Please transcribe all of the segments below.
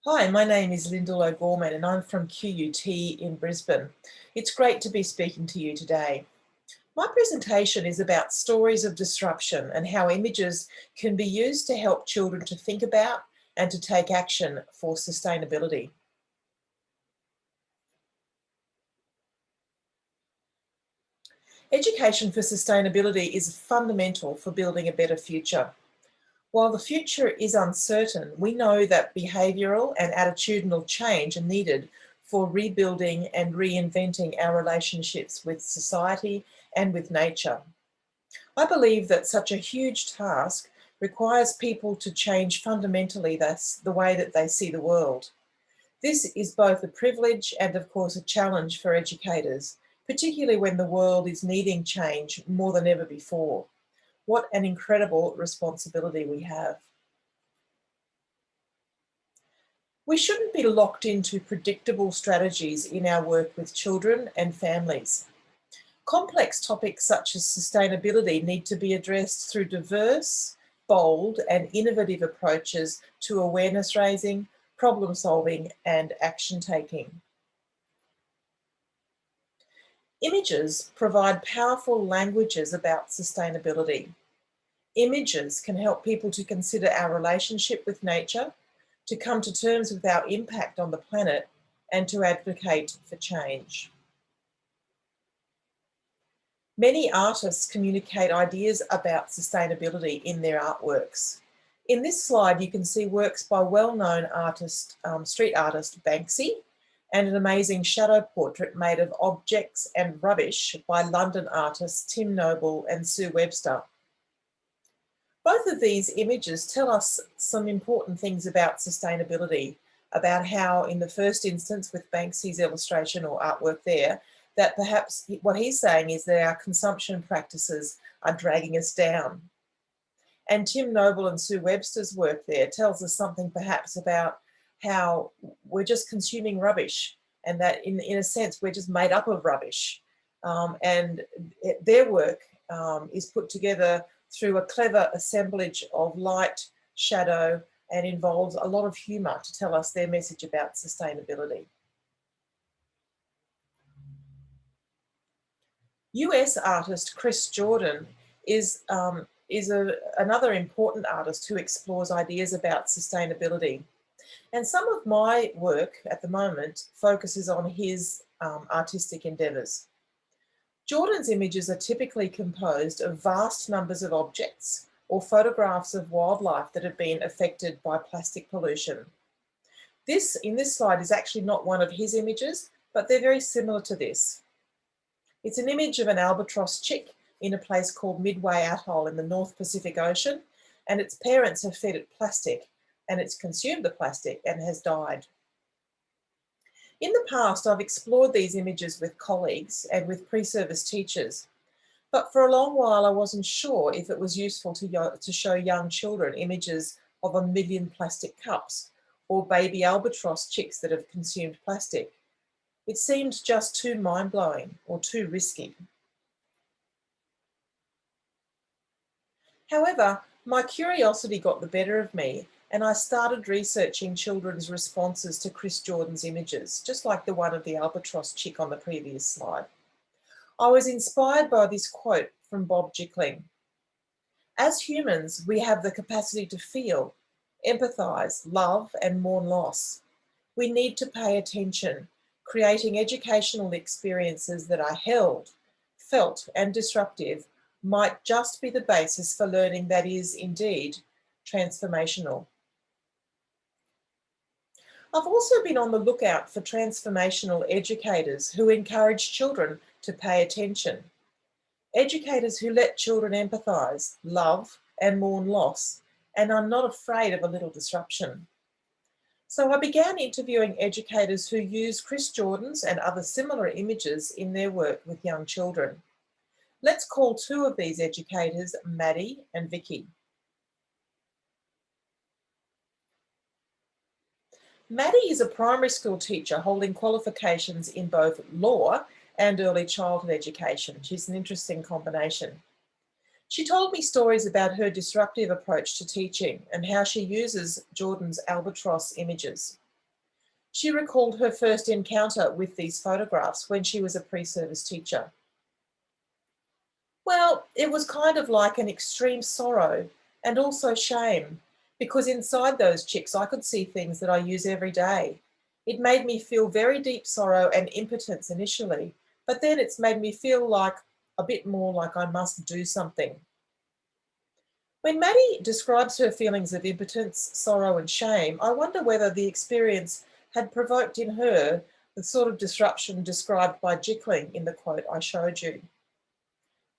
Hi, my name is Lyndal O'Gorman and I'm from QUT in Brisbane. It's great to be speaking to you today. My presentation is about stories of disruption and how images can be used to help children to think about and to take action for sustainability. Education for sustainability is fundamental for building a better future. While the future is uncertain, we know that behavioural and attitudinal change are needed for rebuilding and reinventing our relationships with society and with nature. I believe that such a huge task requires people to change fundamentally the way that they see the world. This is both a privilege and, of course, a challenge for educators, particularly when the world is needing change more than ever before. What an incredible responsibility we have. We shouldn't be locked into predictable strategies in our work with children and families. Complex topics such as sustainability need to be addressed through diverse, bold, and innovative approaches to awareness raising, problem solving, and action taking. Images provide powerful languages about sustainability. Images can help people to consider our relationship with nature, to come to terms with our impact on the planet, and to advocate for change. Many artists communicate ideas about sustainability in their artworks. In this slide, you can see works by well-known artist, street artist Banksy, and an amazing shadow portrait made of objects and rubbish by London artists Tim Noble and Sue Webster. Both of these images tell us some important things about sustainability, about how in the first instance with Banksy's illustration or artwork there, that perhaps what he's saying is that our consumption practices are dragging us down. And Tim Noble and Sue Webster's work there tells us something perhaps about how we're just consuming rubbish and that in a sense we're just made up of rubbish. Their work is put together through a clever assemblage of light, shadow, and involves a lot of humour to tell us their message about sustainability. US artist Chris Jordan is another important artist who explores ideas about sustainability. And some of my work at the moment focuses on his artistic endeavours. Jordan's images are typically composed of vast numbers of objects or photographs of wildlife that have been affected by plastic pollution. This, in this slide, is actually not one of his images, but they're very similar to this. It's an image of an albatross chick in a place called Midway Atoll in the North Pacific Ocean, and its parents have fed it plastic, and it's consumed the plastic and has died. In the past, I've explored these images with colleagues and with pre-service teachers, but for a long while I wasn't sure if it was useful to show young children images of 1 million plastic cups or baby albatross chicks that have consumed plastic. It seemed just too mind-blowing or too risky. However, my curiosity got the better of me and I started researching children's responses to Chris Jordan's images, just like the one of the albatross chick on the previous slide. I was inspired by this quote from Bob Jickling. As humans, we have the capacity to feel, empathise, love and mourn loss. We need to pay attention, creating educational experiences that are held, felt and disruptive might just be the basis for learning that is indeed transformational. I've also been on the lookout for transformational educators who encourage children to pay attention. Educators who let children empathise, love and mourn loss, and are not afraid of a little disruption. So I began interviewing educators who use Chris Jordan's and other similar images in their work with young children. Let's call two of these educators Maddie and Vicky. Maddie is a primary school teacher holding qualifications in both law and early childhood education. She's an interesting combination. She told me stories about her disruptive approach to teaching and how she uses Jordan's albatross images. She recalled her first encounter with these photographs when she was a pre-service teacher. Well, it was kind of like an extreme sorrow and also shame, because inside those chicks I could see things that I use every day. It made me feel very deep sorrow and impotence initially, but then it's made me feel like a bit more like I must do something. When Maddie describes her feelings of impotence, sorrow, and shame, I wonder whether the experience had provoked in her the sort of disruption described by Jickling in the quote I showed you.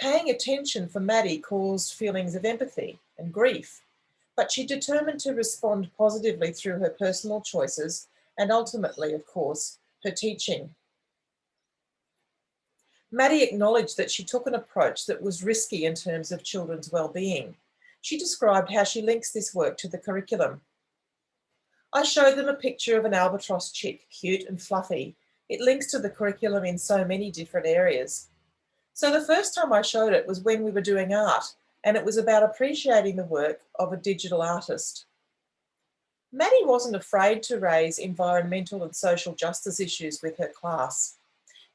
Paying attention for Maddie caused feelings of empathy and grief, but she determined to respond positively through her personal choices and ultimately, of course, her teaching. Maddie acknowledged that she took an approach that was risky in terms of children's well-being. She described how she links this work to the curriculum. I showed them a picture of an albatross chick, cute and fluffy. It links to the curriculum in so many different areas. So the first time I showed it was when we were doing art, and it was about appreciating the work of a digital artist. Maddie wasn't afraid to raise environmental and social justice issues with her class.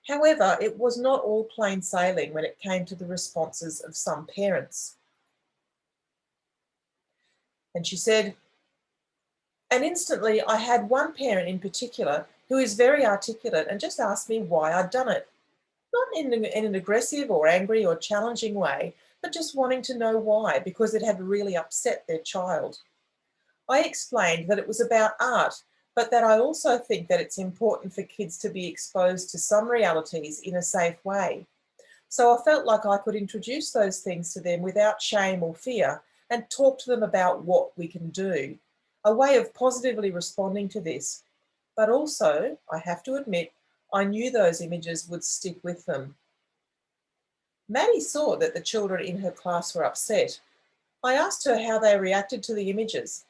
However, it was not all plain sailing when it came to the responses of some parents. And she said, and instantly I had one parent in particular who is very articulate and just asked me why I'd done it. Not in an aggressive or angry or challenging way, but just wanting to know why, because it had really upset their child. I explained that it was about art, but that I also think that it's important for kids to be exposed to some realities in a safe way. So I felt like I could introduce those things to them without shame or fear and talk to them about what we can do, a way of positively responding to this. But also, I have to admit, I knew those images would stick with them. Maddie saw that the children in her class were upset. I asked her how they reacted to the images.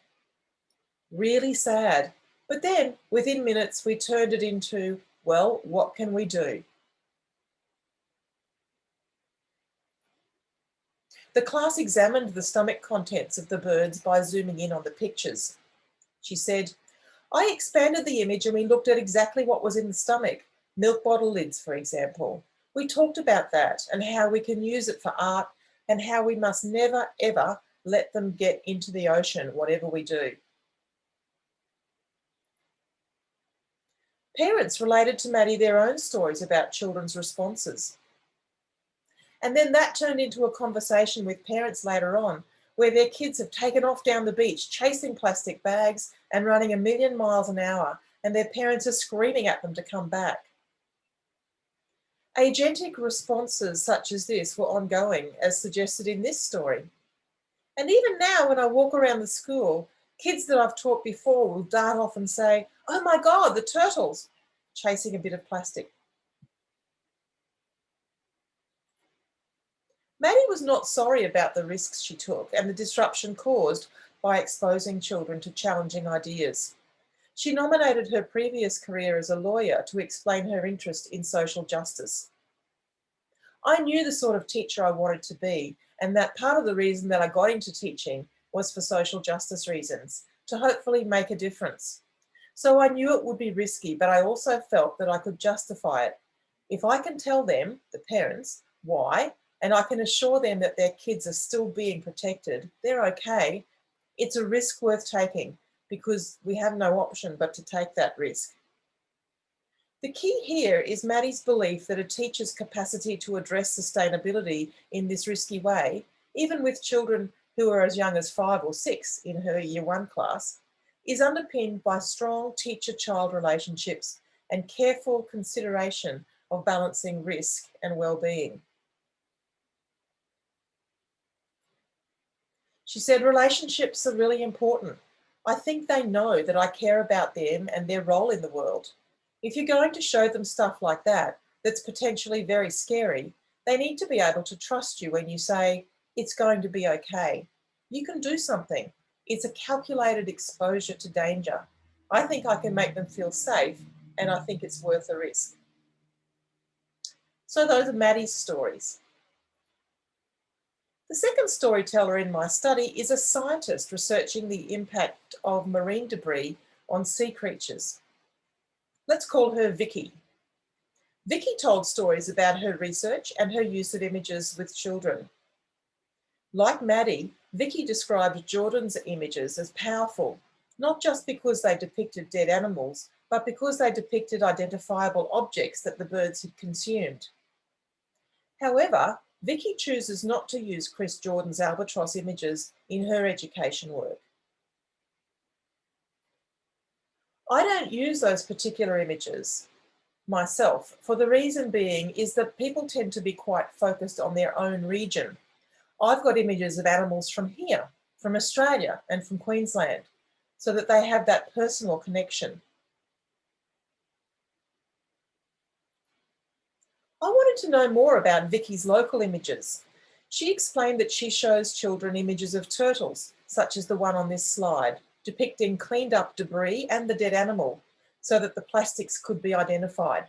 Really sad. But then, within minutes, we turned it into, well, what can we do? The class examined the stomach contents of the birds by zooming in on the pictures. She said, I expanded the image and we looked at exactly what was in the stomach, milk bottle lids, for example. We talked about that and how we can use it for art and how we must never, ever let them get into the ocean, whatever we do. Parents related to Maddie their own stories about children's responses. And then that turned into a conversation with parents later on, where their kids have taken off down the beach, chasing plastic bags and running 1,000,000 miles an hour, and their parents are screaming at them to come back. Agentic responses such as this were ongoing, as suggested in this story. And even now, when I walk around the school, kids that I've taught before will dart off and say, oh my God, the turtles, chasing a bit of plastic. Maddie was not sorry about the risks she took and the disruption caused by exposing children to challenging ideas. She nominated her previous career as a lawyer to explain her interest in social justice. I knew the sort of teacher I wanted to be, and that part of the reason that I got into teaching was for social justice reasons, to hopefully make a difference. So I knew it would be risky, but I also felt that I could justify it. If I can tell them, the parents, why, and I can assure them that their kids are still being protected, they're okay, it's a risk worth taking because we have no option but to take that risk. The key here is Maddie's belief that a teacher's capacity to address sustainability in this risky way, even with children who are as young as 5 or 6 in her Year 1 class, is underpinned by strong teacher-child relationships and careful consideration of balancing risk and well-being. She said, relationships are really important. I think they know that I care about them and their role in the world. If you're going to show them stuff like that, that's potentially very scary, they need to be able to trust you when you say, it's going to be okay. You can do something. It's a calculated exposure to danger. I think I can make them feel safe, and I think it's worth the risk. So those are Maddie's stories. The second storyteller in my study is a scientist researching the impact of marine debris on sea creatures. Let's call her Vicky. Vicky told stories about her research and her use of images with children. Like Maddie, Vicky described Jordan's images as powerful, not just because they depicted dead animals, but because they depicted identifiable objects that the birds had consumed. However, Vicky chooses not to use Chris Jordan's albatross images in her education work. I don't use those particular images myself, for the reason being is that people tend to be quite focused on their own region. I've got images of animals from here, from Australia and from Queensland, so that they have that personal connection. I wanted to know more about Vicky's local images. She explained that she shows children images of turtles, such as the one on this slide, depicting cleaned up debris and the dead animal, so that the plastics could be identified.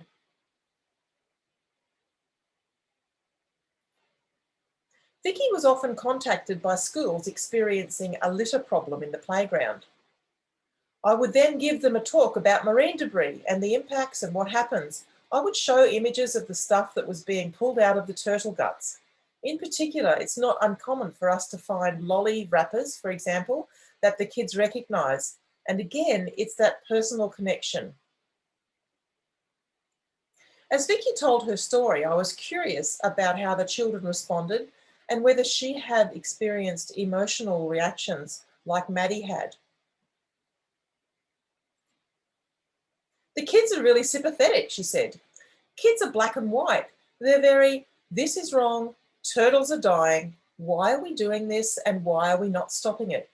Vicky was often contacted by schools experiencing a litter problem in the playground. I would then give them a talk about marine debris and the impacts and what happens. I would show images of the stuff that was being pulled out of the turtle guts. In particular, it's not uncommon for us to find lolly wrappers, for example, that the kids recognise. And again, it's that personal connection. As Vicky told her story, I was curious about how the children responded and whether she had experienced emotional reactions like Maddie had. The kids are really sympathetic, she said. Kids are black and white. They're very, this is wrong, turtles are dying, why are we doing this and why are we not stopping it?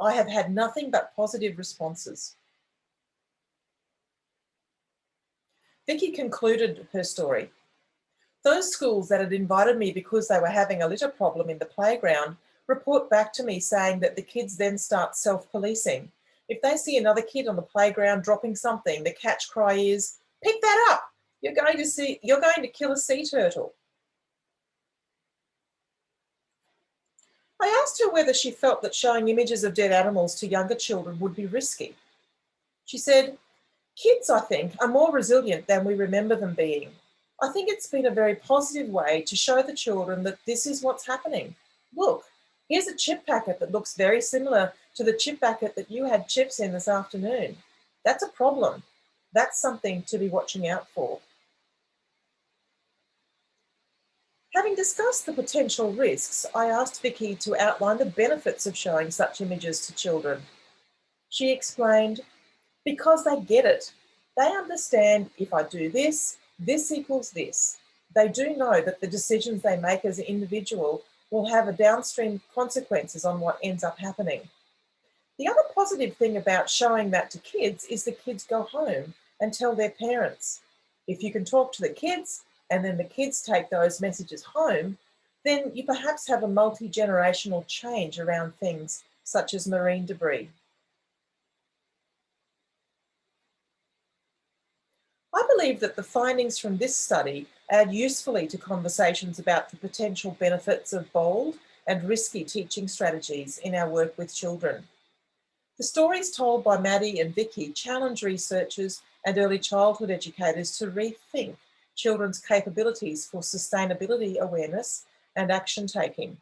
I have had nothing but positive responses. Vicky concluded her story. Those schools that had invited me because they were having a litter problem in the playground report back to me saying that the kids then start self-policing. If they see another kid on the playground dropping something, the catch cry is, pick that up, you're going to kill a sea turtle. I asked her whether she felt that showing images of dead animals to younger children would be risky. She said, kids, I think, are more resilient than we remember them being. I think it's been a very positive way to show the children that this is what's happening. Look, here's a chip packet that looks very similar to the chip packet that you had chips in this afternoon. That's a problem. That's something to be watching out for. Having discussed the potential risks, I asked Vicky to outline the benefits of showing such images to children. She explained, because they get it. They understand if I do this, this equals this. They do know that the decisions they make as an individual will have a downstream consequences on what ends up happening. The other positive thing about showing that to kids is the kids go home and tell their parents. If you can talk to the kids and then the kids take those messages home, then you perhaps have a multi-generational change around things such as marine debris. I believe that the findings from this study add usefully to conversations about the potential benefits of bold and risky teaching strategies in our work with children. The stories told by Maddie and Vicky challenge researchers and early childhood educators to rethink children's capabilities for sustainability awareness and action taking.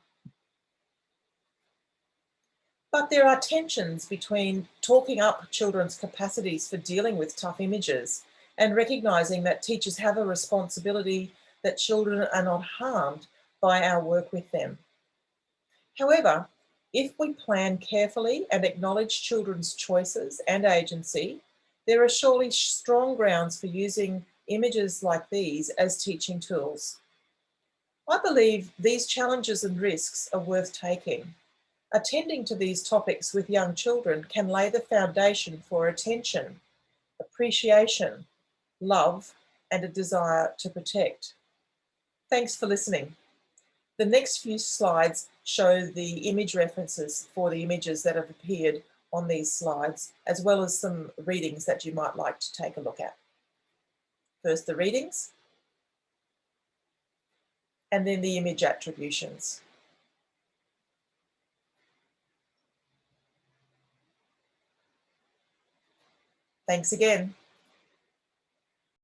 But there are tensions between talking up children's capacities for dealing with tough images and recognising that teachers have a responsibility that children are not harmed by our work with them. However, if we plan carefully and acknowledge children's choices and agency, there are surely strong grounds for using images like these as teaching tools. I believe these challenges and risks are worth taking. Attending to these topics with young children can lay the foundation for attention, appreciation, love, and a desire to protect. Thanks for listening. The next few slides show the image references for the images that have appeared on these slides, as well as some readings that you might like to take a look at. First, the readings, and then the image attributions. Thanks again.